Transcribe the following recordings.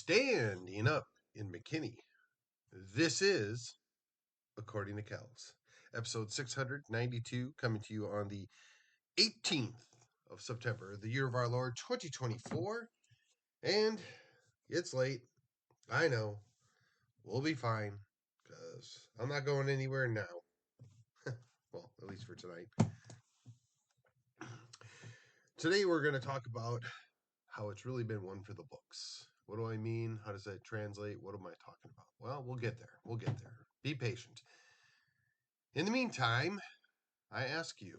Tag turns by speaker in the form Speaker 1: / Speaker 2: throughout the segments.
Speaker 1: standing up in McKinney. This is According to Kells, episode 692, coming to you on the 18th of September, the year of our Lord 2024. And it's late. I know. We'll be fine because I'm not going anywhere now. Well, at least for tonight. Today we're going to talk about how it's really been one for the books. What do I mean? How does that translate? What am I talking about? Well, we'll get there. Be patient. In the meantime, I ask you,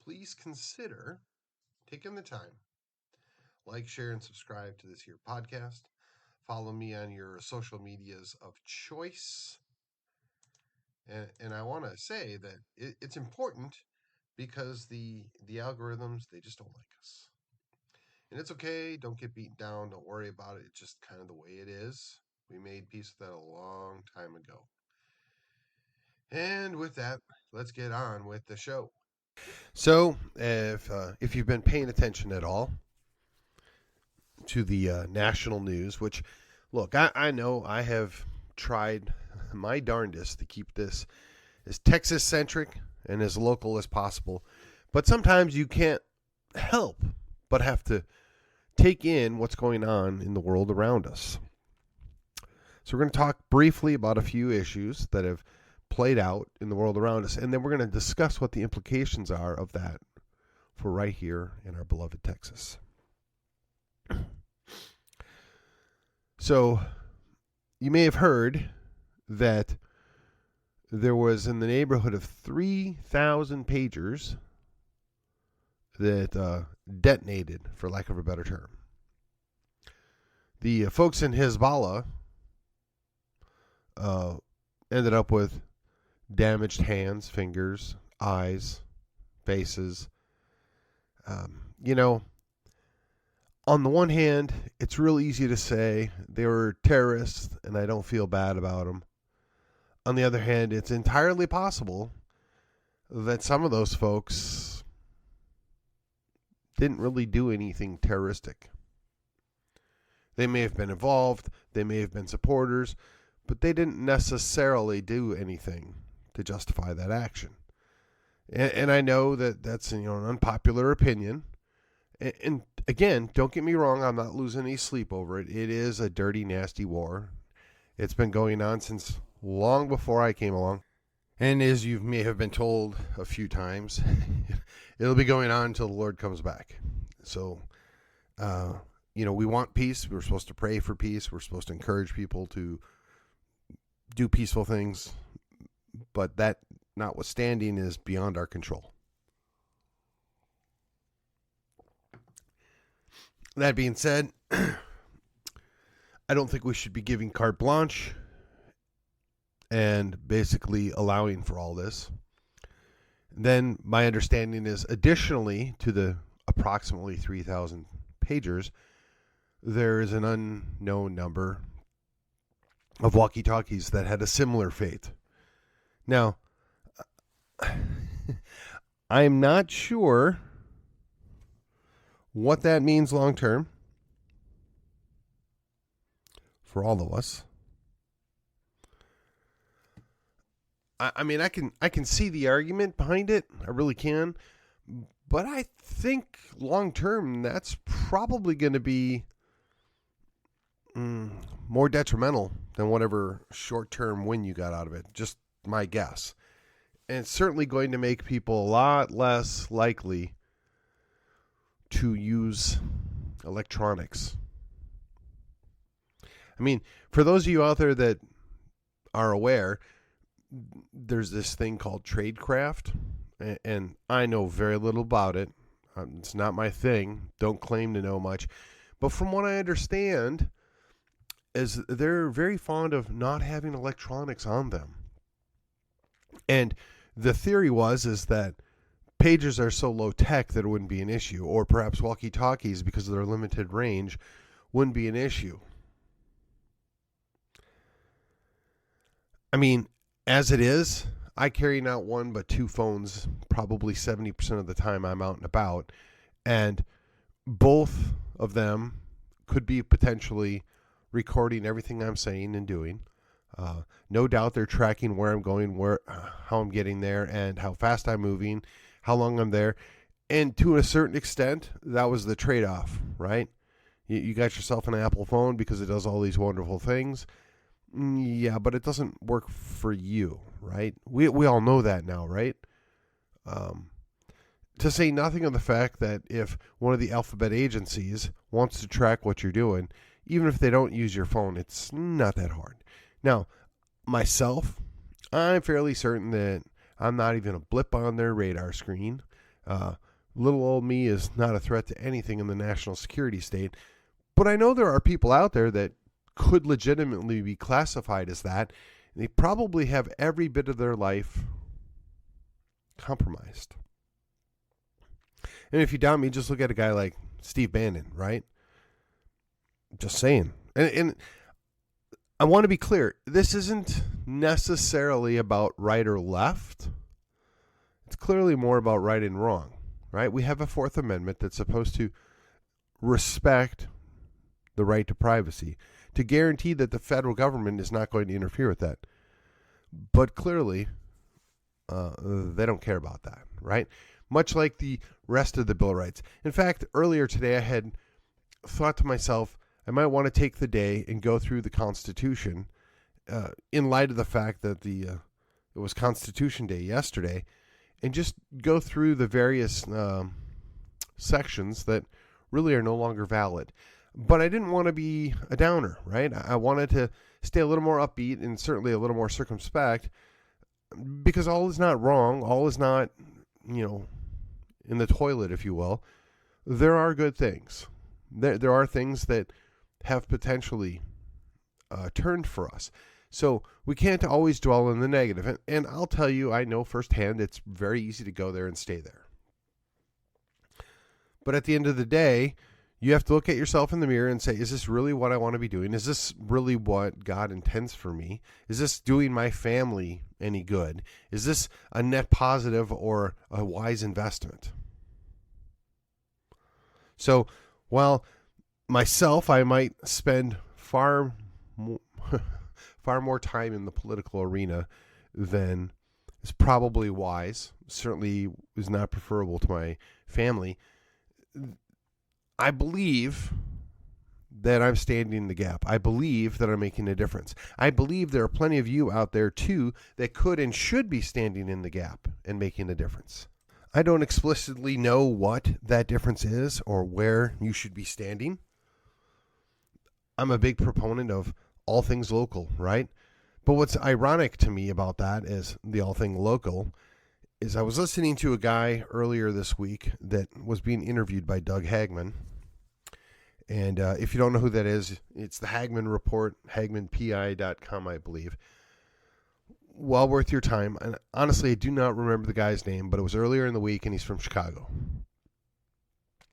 Speaker 1: please consider taking the time, like, share, and subscribe to this here podcast. Follow me on your social medias of choice. And I want to say that it's important because the algorithms, they just don't like us. And it's okay. Don't get beaten down. Don't worry about it. It's just kind of the way it is. We made peace with that a long time ago. And with that, let's get on with the show. So, if you've been paying attention at all to the national news, which, look, I know I have tried my darndest to keep this as Texas-centric and as local as possible, but sometimes you can't help but have to take in what's going on in the world around us. So we're going to talk briefly about a few issues that have played out in the world around us, and then we're going to discuss what the implications are of that for right here in our beloved Texas. So you may have heard that there was in the neighborhood of 3,000 pagers that detonated, for lack of a better term. The folks in Hezbollah ended up with damaged hands, fingers, eyes, faces. On the one hand, it's real easy to say they were terrorists and I don't feel bad about them. On the other hand, it's entirely possible that some of those folks didn't really do anything terroristic. They may have been involved, they may have been supporters, but they didn't necessarily do anything to justify that action. And I know that that's an unpopular opinion. And again, don't get me wrong, I'm not losing any sleep over it. It is a dirty, nasty war. It's been going on since long before I came along. And as you may have been told a few times, it'll be going on until the Lord comes back. So, we want peace. We're supposed to pray for peace. We're supposed to encourage people to do peaceful things. But that, notwithstanding, is beyond our control. That being said, I don't think we should be giving carte blanche and basically allowing for all this. Then my understanding is, additionally to the approximately 3,000 pagers, there is an unknown number of walkie-talkies that had a similar fate. Now, I'm not sure what that means long term for all of us. I mean, I can see the argument behind it. I really can. But I think long term, that's probably going to be more detrimental than whatever short term win you got out of it. Just my guess. And it's certainly going to make people a lot less likely to use electronics. I mean, for those of you out there that are aware, there's this thing called tradecraft, and I know very little about it. It's not my thing. Don't claim to know much. But from what I understand, is they're very fond of not having electronics on them. And the theory is that pagers are so low tech that it wouldn't be an issue, or perhaps walkie-talkies, because of their limited range, wouldn't be an issue. I mean, as it is, I carry not one but two phones probably 70% of the time I'm out and about, and both of them could be potentially recording everything I'm saying and doing. No doubt they're tracking where I'm going, how I'm getting there, and how fast I'm moving, how long I'm there. And to a certain extent, that was the trade-off, right? You got yourself an Apple phone because it does all these wonderful things. Yeah, but it doesn't work for you, right? We all know that now, right? To say nothing of the fact that if one of the alphabet agencies wants to track what you're doing, even if they don't use your phone, it's not that hard. Now, myself, I'm fairly certain that I'm not even a blip on their radar screen. Little old me is not a threat to anything in the national security state. But I know there are people out there that could legitimately be classified as that. And they probably have every bit of their life compromised. And if you doubt me, just look at a guy like Steve Bannon, right? Just saying. And I want to be clear. This isn't necessarily about right or left. It's clearly more about right and wrong, right? We have a Fourth Amendment that's supposed to respect the right to privacy, to guarantee that the federal government is not going to interfere with that. But clearly, they don't care about that, right? Much like the rest of the Bill of Rights. In fact, earlier today I had thought to myself, I might want to take the day and go through the Constitution in light of the fact that it was Constitution Day yesterday, and just go through the various sections that really are no longer valid. But I didn't want to be a downer, right? I wanted to stay a little more upbeat and certainly a little more circumspect, because all is not wrong. All is not, in the toilet, if you will. There are good things. There are things that have potentially turned for us. So we can't always dwell on the negative. And I'll tell you, I know firsthand, it's very easy to go there and stay there. But at the end of the day, you have to look at yourself in the mirror and say, is this really what I want to be doing? Is this really what God intends for me? Is this doing my family any good? Is this a net positive or a wise investment? So while myself, I might spend far more time in the political arena than is probably wise, certainly is not preferable to my family, I believe that I'm standing the gap. I believe that I'm making a difference. I believe there are plenty of you out there, too, that could and should be standing in the gap and making a difference. I don't explicitly know what that difference is or where you should be standing. I'm a big proponent of all things local, right? But what's ironic to me about that is the all thing local is I was listening to a guy earlier this week that was being interviewed by Doug Hagman. And if you don't know who that is, it's the Hagman Report, HagmanPI.com, I believe. Well worth your time. And honestly, I do not remember the guy's name, but it was earlier in the week, and he's from Chicago.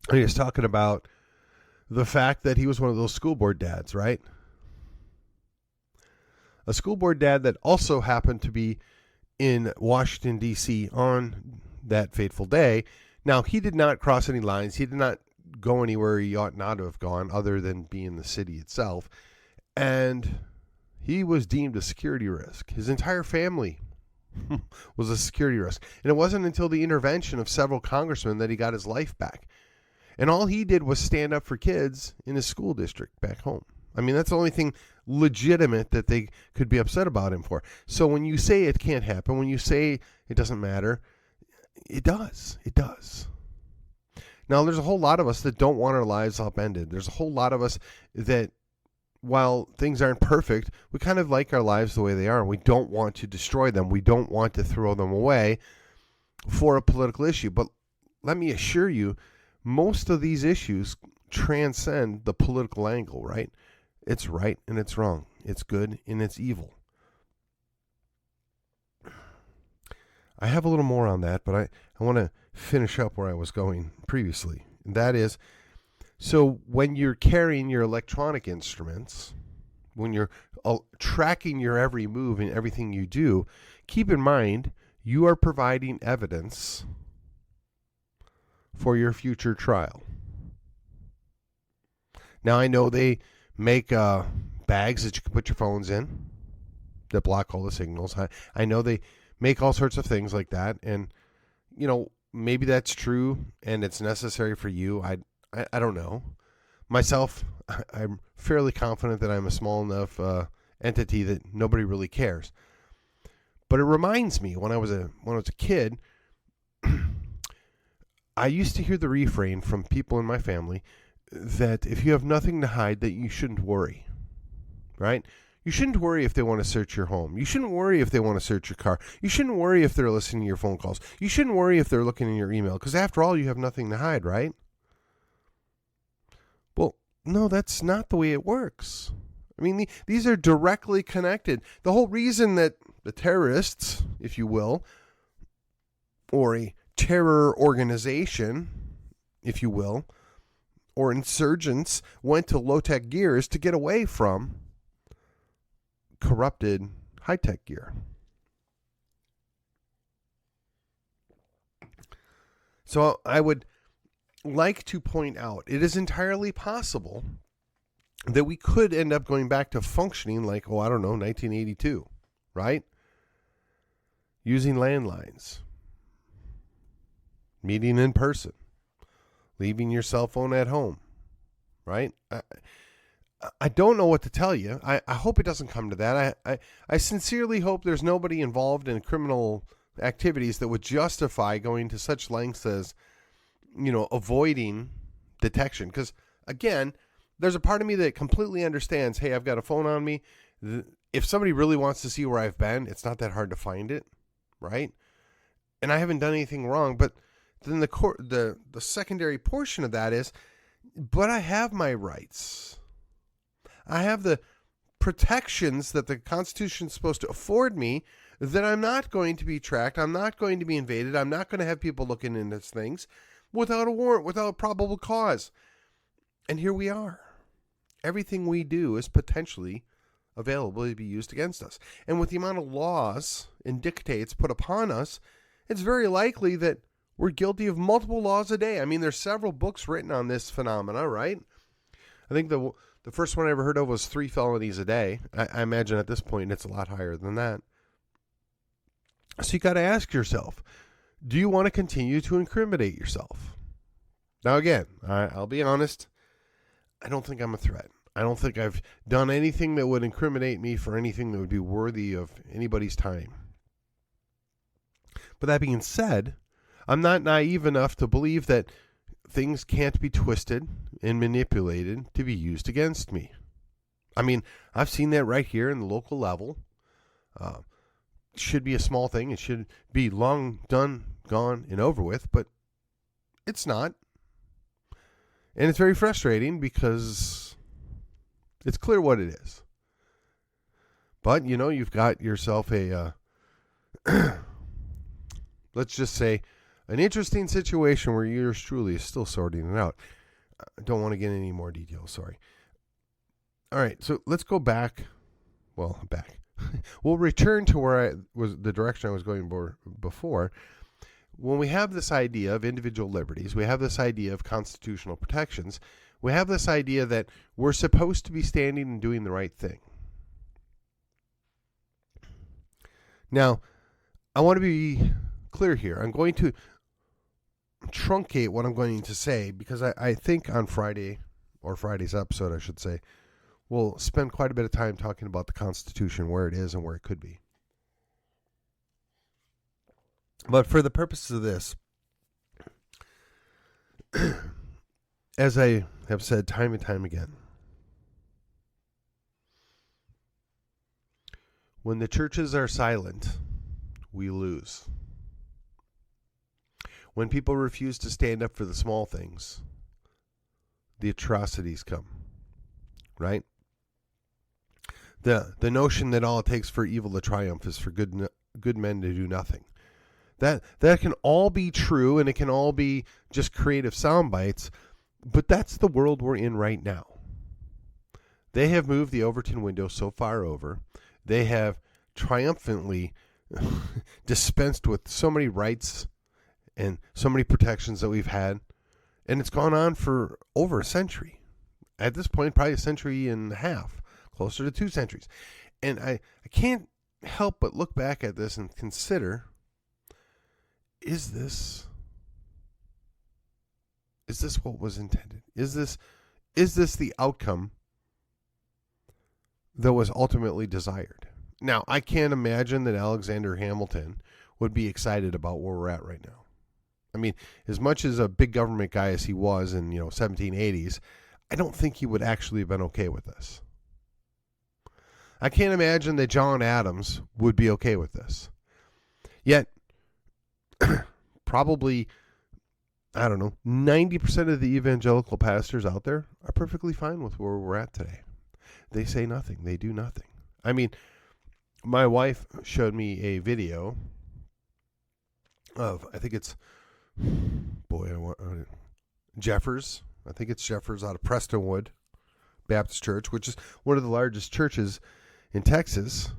Speaker 1: And he was talking about the fact that he was one of those school board dads, right? A school board dad that also happened to be in Washington, D.C. on that fateful day. Now, he did not cross any lines. He did not go anywhere he ought not to have gone other than be in the city itself. And he was deemed a security risk. His entire family was a security risk. And it wasn't until the intervention of several congressmen that he got his life back. And all he did was stand up for kids in his school district back home. I mean, that's the only thing legitimate that they could be upset about him for. So when you say it can't happen, when you say it doesn't matter, it does. It does. Now, there's a whole lot of us that don't want our lives upended. There's a whole lot of us that, while things aren't perfect, we kind of like our lives the way they are. We don't want to destroy them. We don't want to throw them away for a political issue. But let me assure you, most of these issues transcend the political angle, right? It's right and it's wrong. It's good and it's evil. I have a little more on that, but I want to finish up where I was going previously. And that is, so when you're carrying your electronic instruments, when you're tracking your every move and everything you do, keep in mind you are providing evidence for your future trial. Now, I know they make bags that you can put your phones in that block all the signals. I know they make all sorts of things like that. And, maybe that's true and it's necessary for you. I don't know. Myself, I'm fairly confident that I'm a small enough entity that nobody really cares. But it reminds me, when I was a kid, I used to hear the refrain from people in my family that if you have nothing to hide, that you shouldn't worry, right? You shouldn't worry if they want to search your home. You shouldn't worry if they want to search your car. You shouldn't worry if they're listening to your phone calls. You shouldn't worry if they're looking in your email, because after all, you have nothing to hide, right? Well, no, that's not the way it works. I mean, these are directly connected. The whole reason that the terrorists, if you will, or a terror organization, if you will, or insurgents went to low-tech gear is to get away from corrupted high-tech gear. So I would like to point out, it is entirely possible that we could end up going back to functioning like, 1982, right? Using landlines, meeting in person, leaving your cell phone at home, right? I don't know what to tell you. I hope it doesn't come to that. I sincerely hope there's nobody involved in criminal activities that would justify going to such lengths as, avoiding detection. Because, again, there's a part of me that completely understands, hey, I've got a phone on me. If somebody really wants to see where I've been, it's not that hard to find it, right? And I haven't done anything wrong, but then the secondary portion of that is, but I have my rights. I have the protections that the Constitution is supposed to afford me, that I'm not going to be tracked, I'm not going to be invaded, I'm not going to have people looking into things without a warrant, without a probable cause. And here we are. Everything we do is potentially available to be used against us. And with the amount of laws and dictates put upon us, it's very likely that we're guilty of multiple laws a day. I mean, there's several books written on this phenomena, right? I think the first one I ever heard of was 3 felonies a day. I imagine at this point it's a lot higher than that. So you got to ask yourself, do you want to continue to incriminate yourself? Now, again, I'll be honest. I don't think I'm a threat. I don't think I've done anything that would incriminate me for anything that would be worthy of anybody's time. But that being said, I'm not naive enough to believe that things can't be twisted and manipulated to be used against me. I mean, I've seen that right here in the local level. It should be a small thing. It should be long done, gone, and over with, but it's not. And it's very frustrating because it's clear what it is. But, you've got yourself a, let's just say, an interesting situation where yours truly is still sorting it out. I don't want to get any more details, sorry. All right, so let's go back. Well, back. We'll return to where the direction I was going before. When we have this idea of individual liberties, we have this idea of constitutional protections, we have this idea that we're supposed to be standing and doing the right thing. Now, I want to be clear here. I'm going to truncate what I'm going to say because I think on Friday, or Friday's episode, I should say, we'll spend quite a bit of time talking about the Constitution, where it is and where it could be. But for the purposes of this, as I have said time and time again, when the churches are silent, we lose. When people refuse to stand up for the small things, the atrocities come, right? The notion that all it takes for evil to triumph is for good men to do nothing. That can all be true, and it can all be just creative sound bites, but that's the world we're in right now. They have moved the Overton window so far over. They have triumphantly dispensed with so many rights and so many protections that we've had, and it's gone on for over a century. At this point, probably a century and a half, closer to 2 centuries. And I can't help but look back at this and consider, is this what was intended? Is this the outcome that was ultimately desired? Now, I can't imagine that Alexander Hamilton would be excited about where we're at right now. I mean, as much as a big government guy as he was in, 1780s, I don't think he would actually have been okay with this. I can't imagine that John Adams would be okay with this. Yet, probably, 90% of the evangelical pastors out there are perfectly fine with where we're at today. They say nothing. They do nothing. I mean, my wife showed me a video of, I think it's, Jeffers. I think it's Jeffers out of Prestonwood Baptist Church, which is one of the largest churches in Texas,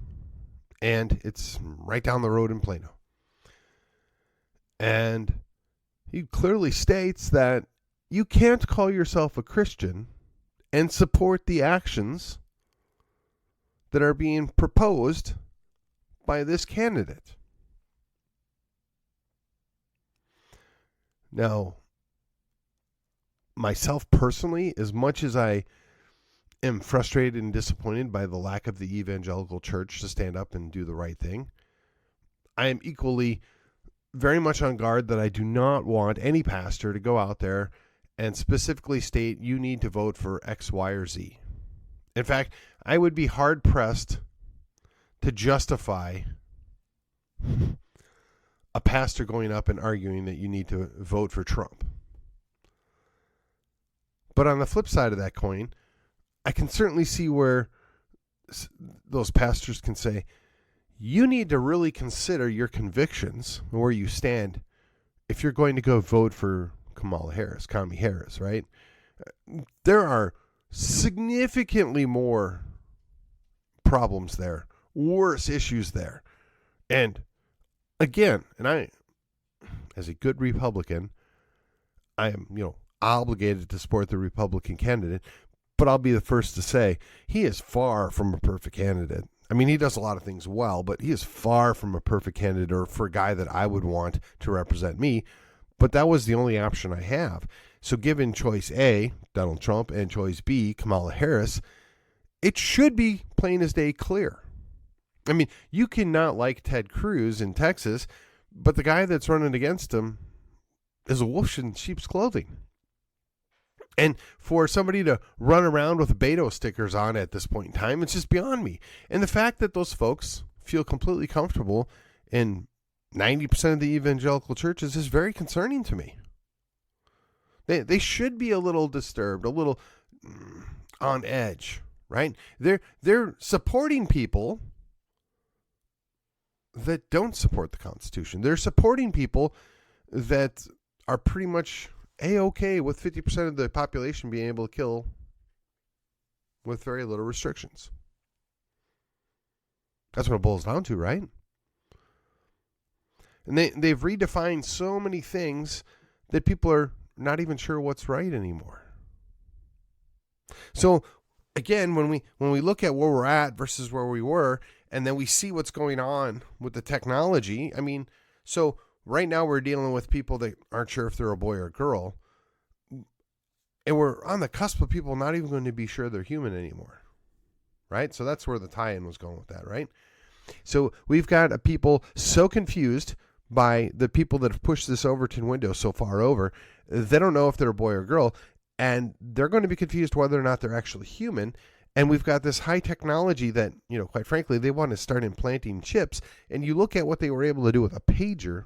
Speaker 1: and it's right down the road in Plano. And he clearly states that you can't call yourself a Christian and support the actions that are being proposed by this candidate. Now, myself personally, as much as I am frustrated and disappointed by the lack of the evangelical church to stand up and do the right thing, I am equally very much on guard that I do not want any pastor to go out there and specifically state you need to vote for X, Y, or Z. In fact, I would be hard-pressed to justify a pastor going up and arguing that you need to vote for Trump. But on the flip side of that coin, I can certainly see where those pastors can say, you need to really consider your convictions and where you stand if you're going to go vote for Kamala Harris, right? There are significantly more problems there, worse issues there. And again, and I, as a good Republican, I am, obligated to support the Republican candidate, but I'll be the first to say he is far from a perfect candidate. I mean, he does a lot of things well, but he is far from a perfect candidate or for a guy that I would want to represent me. But that was the only option I have. So given choice A, Donald Trump, and choice B, Kamala Harris, it should be plain as day clear. I mean, you cannot like Ted Cruz in Texas, but the guy that's running against him is a wolf in sheep's clothing. And for somebody to run around with Beto stickers on at this point in time, it's just beyond me. And the fact that those folks feel completely comfortable in 90% of the evangelical churches is very concerning to me. They should be a little disturbed, a little on edge, right? They're supporting people that don't support the Constitution. They're supporting people that are pretty much A-okay with 50% of the population being able to kill with very little restrictions. That's what it boils down to, right? And they've redefined so many things that people are not even sure what's right anymore. So again, when we look at where we're at versus where we were, and then we see what's going on with the technology, I mean, so right now we're dealing with people that aren't sure if they're a boy or a girl, and we're on the cusp of people not even going to be sure they're human anymore, right? So that's where the tie-in was going with that, right? So we've got a people so confused by the people that have pushed this Overton window so far over, they don't know if they're a boy or girl, and they're going to be confused whether or not they're actually human. And we've got this high technology that, quite frankly, they want to start implanting chips. And you look at what they were able to do with a pager.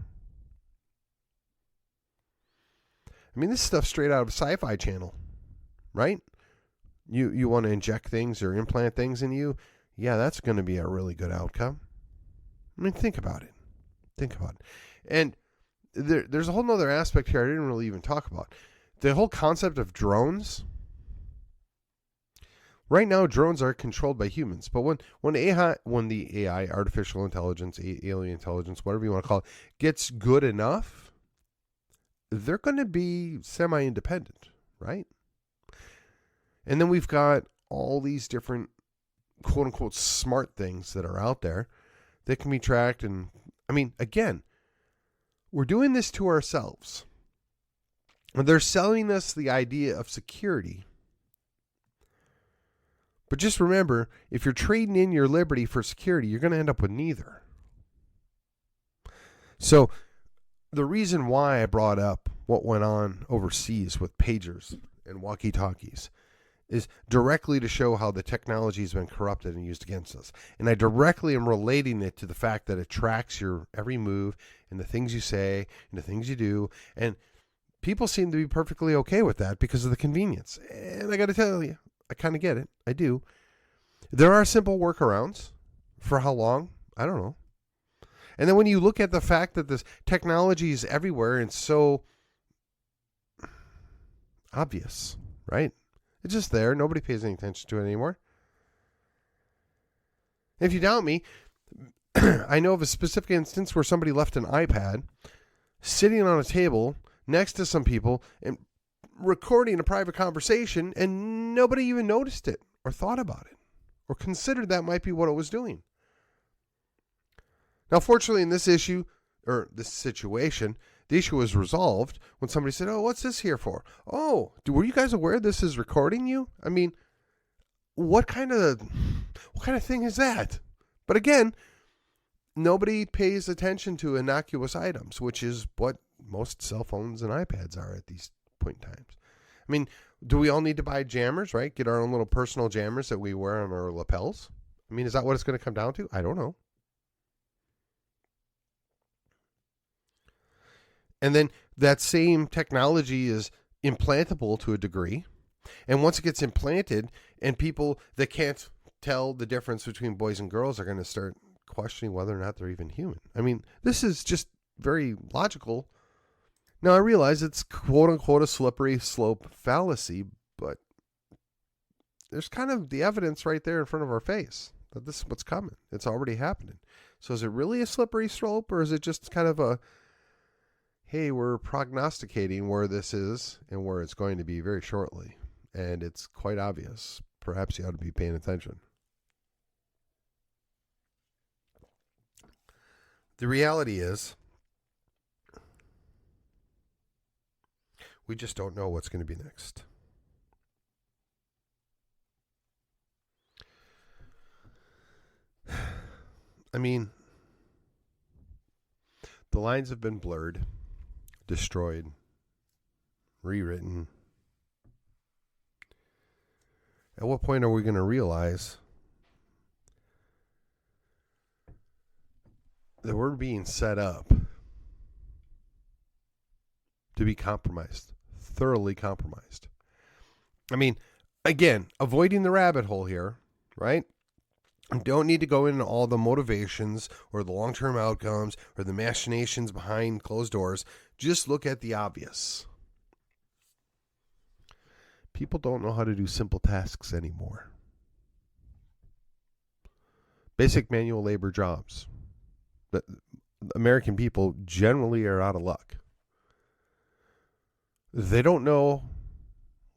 Speaker 1: I mean, this stuff's straight out of Sci-Fi Channel, right? You want to inject things or implant things in you? Yeah, that's going to be a really good outcome. I mean, think about it. And there's a whole other aspect here I didn't really even talk about. The whole concept of drones. Right now, drones are controlled by humans. But when the AI, artificial intelligence, alien intelligence, whatever you want to call it, gets good enough, they're going to be semi-independent, right? And then we've got all these different quote unquote smart things that are out there that can be tracked. And I mean, again, we're doing this to ourselves. They're selling us the idea of security. But just remember, if you're trading in your liberty for security, you're going to end up with neither. So the reason why I brought up what went on overseas with pagers and walkie-talkies is directly to show how the technology has been corrupted and used against us. And I directly am relating it to the fact that it tracks your every move and the things you say and the things you do. And people seem to be perfectly okay with that because of the convenience. And I got to tell you, I kind of get it. I do. There are simple workarounds. For how long? I don't know. And then when you look at the fact that this technology is everywhere and so obvious, right? It's just there. Nobody pays any attention to it anymore. If you doubt me, I know of a specific instance where somebody left an iPad sitting on a table next to some people and recording a private conversation, and nobody even noticed it or thought about it or considered that might be what it was doing. Now, fortunately, in this issue, or this situation, the issue was resolved when somebody said, "Oh, what's this here for?" "Oh, were you guys aware this is recording you?" I mean, what kind of thing is that? But again, nobody pays attention to innocuous items, which is what most cell phones and iPads are at these point in times. I mean, do we all need to buy jammers, right? Get our own little personal jammers that we wear on our lapels? I mean, is that what it's going to come down to? I don't know. And then that same technology is implantable to a degree. And once it gets implanted, and people that can't tell the difference between boys and girls are going to start questioning whether or not they're even human. I mean, this is just very logical. Now, I realize it's quote-unquote a slippery slope fallacy, but there's kind of the evidence right there in front of our face that this is what's coming. It's already happening. So is it really a slippery slope, or is it just kind of a, hey, we're prognosticating where this is and where it's going to be very shortly, and it's quite obvious. Perhaps you ought to be paying attention. The reality is, we just don't know what's going to be next. I mean, the lines have been blurred, destroyed, rewritten. At what point are we going to realize that we're being set up to be compromised, thoroughly compromised? I mean, again, avoiding the rabbit hole here, right? Don't need to go into all the motivations or the long-term outcomes or the machinations behind closed doors. Just look at the obvious. People don't know how to do simple tasks anymore. Basic manual labor jobs. The American people generally are out of luck. They don't know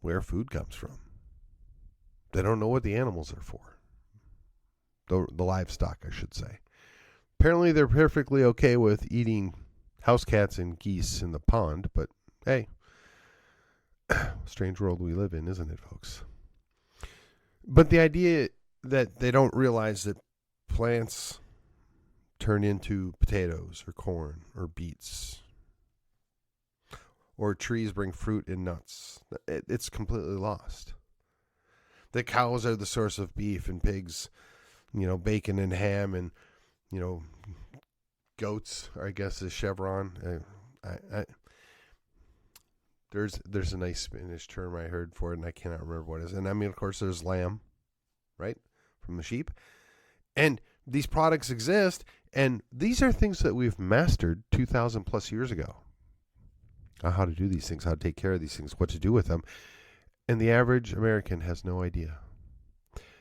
Speaker 1: where food comes from. They don't know what the animals are for. The livestock, I should say. Apparently, they're perfectly okay with eating house cats and geese in the pond, but hey, strange world we live in, isn't it, folks? But the idea that they don't realize that plants turn into potatoes or corn or beets, or trees bring fruit and nuts, it's completely lost. That cows are the source of beef and pigs, bacon and ham, and, goats, I guess, is chevron. There's a nice Spanish term I heard for it, and I cannot remember what it is. And I mean, of course, there's lamb, right, from the sheep. And these products exist, and these are things that we've mastered 2,000 plus years ago. How to do these things, how to take care of these things, what to do with them. And the average American has no idea.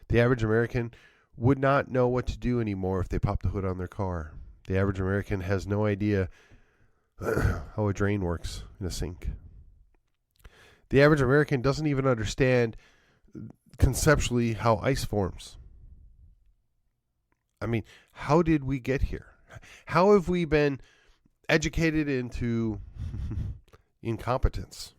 Speaker 1: The average American would not know what to do anymore if they popped the hood on their car. The average American has no idea how a drain works in a sink. The average American doesn't even understand conceptually how ice forms. I mean, how did we get here? How have we been educated into incompetence?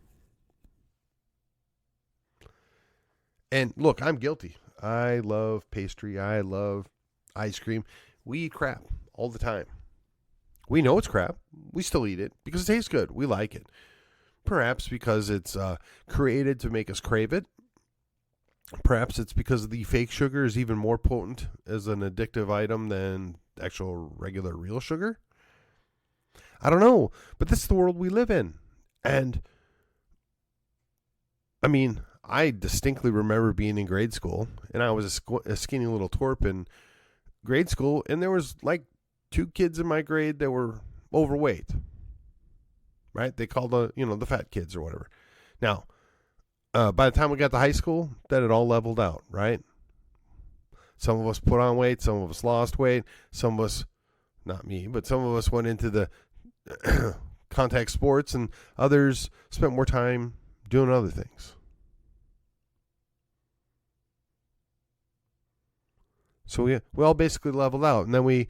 Speaker 1: And look, I'm guilty. I love pastry. I love ice cream. We eat crap all the time. We know it's crap. We still eat it because it tastes good. We like it. Perhaps because it's created to make us crave it. Perhaps it's because the fake sugar is even more potent as an addictive item than actual regular real sugar. I don't know, but this is the world we live in. And I mean, I distinctly remember being in grade school, and I was a skinny little twerp in grade school, and there was like 2 kids in my grade that were overweight. Right? They called the fat kids or whatever. Now, by the time we got to high school, that had all leveled out, right? Some of us put on weight, some of us lost weight, some of us, not me, but some of us went into the contact sports, and others spent more time doing other things. So we all basically leveled out, and then we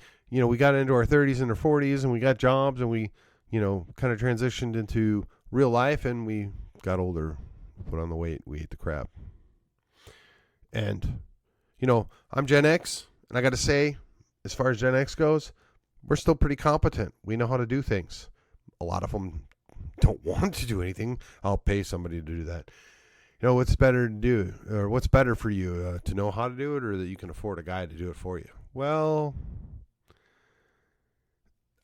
Speaker 1: got into our 30s and our 40s, and we got jobs, and we kind of transitioned into real life, and we got older, put on the weight, we ate the crap. And, I'm Gen X, and I got to say, as far as Gen X goes, we're still pretty competent. We know how to do things. A lot of them don't want to do anything. I'll pay somebody to do that. What's better to do, or what's better for you, to know how to do it, or that you can afford a guy to do it for you? Well,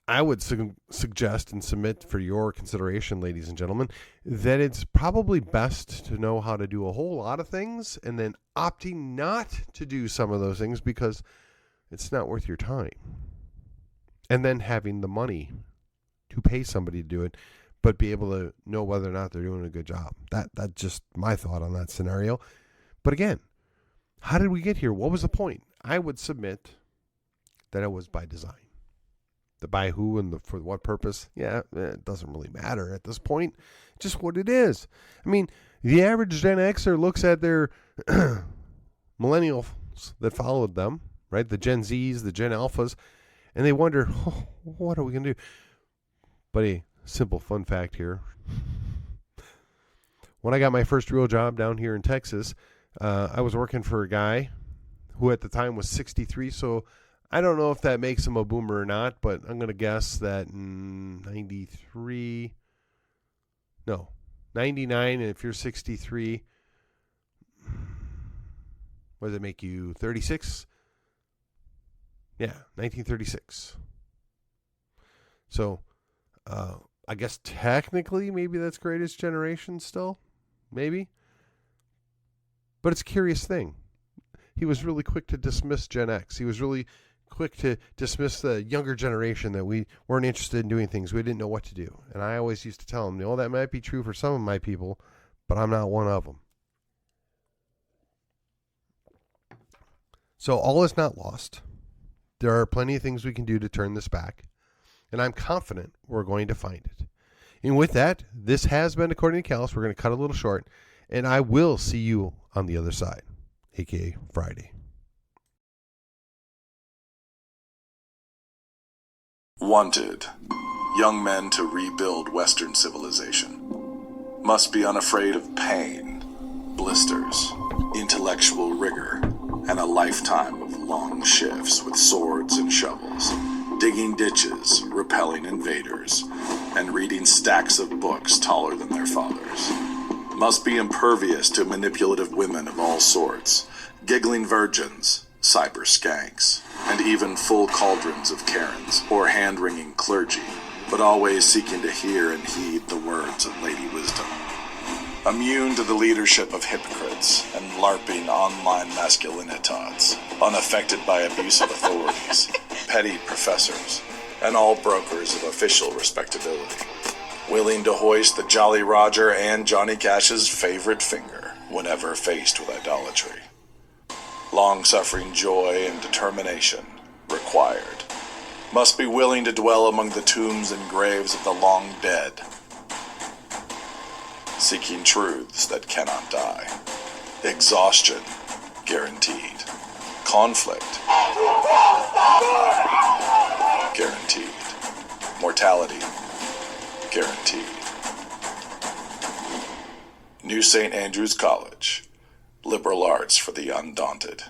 Speaker 1: I would suggest and submit for your consideration, ladies and gentlemen, that it's probably best to know how to do a whole lot of things and then opting not to do some of those things because it's not worth your time. And then having the money to pay somebody to do it, but be able to know whether or not they're doing a good job. That's just my thought on that scenario. But again, how did we get here? What was the point? I would submit that it was by design. By who and for what purpose? Yeah, it doesn't really matter at this point. Just what it is. I mean, the average Gen Xer looks at their millennials that followed them, right? The Gen Zs, the Gen Alphas, and they wonder, what are we going to do? But a simple fun fact here. When I got my first real job down here in Texas, I was working for a guy who at the time was 63, so I don't know if that makes him a boomer or not, but I'm going to guess that in 99, and if you're 63, what does it make you, 36? Yeah, 1936. So, I guess technically maybe that's greatest generation still, maybe. But it's a curious thing. He was really quick to dismiss Gen X. He was really quick to dismiss the younger generation that we weren't interested in doing things. We didn't know what to do. And I always used to tell him, that might be true for some of my people, but I'm not one of them. So all is not lost. There are plenty of things we can do to turn this back. And I'm confident we're going to find it. And with that, this has been According to Callus. We're going to cut a little short. And I will see you on the other side, a.k.a. Friday.
Speaker 2: Wanted. Young men to rebuild Western civilization. Must be unafraid of pain, blisters, intellectual rigor, and a lifetime of long shifts with swords and shovels, digging ditches, repelling invaders, and reading stacks of books taller than their fathers. Must be impervious to manipulative women of all sorts, giggling virgins, cyber skanks, and even full cauldrons of Karens or hand-wringing clergy, but always seeking to hear and heed the words of Lady Wisdom. Immune to the leadership of hypocrites and LARPing online masculinitods, unaffected by abusive authorities, petty professors, and all brokers of official respectability. Willing to hoist the Jolly Roger and Johnny Cash's favorite finger whenever faced with idolatry. Long-suffering joy and determination required. Must be willing to dwell among the tombs and graves of the long dead, seeking truths that cannot die. Exhaustion, guaranteed. Conflict, guaranteed. Mortality, guaranteed. New St. Andrews College. Liberal arts for the undaunted.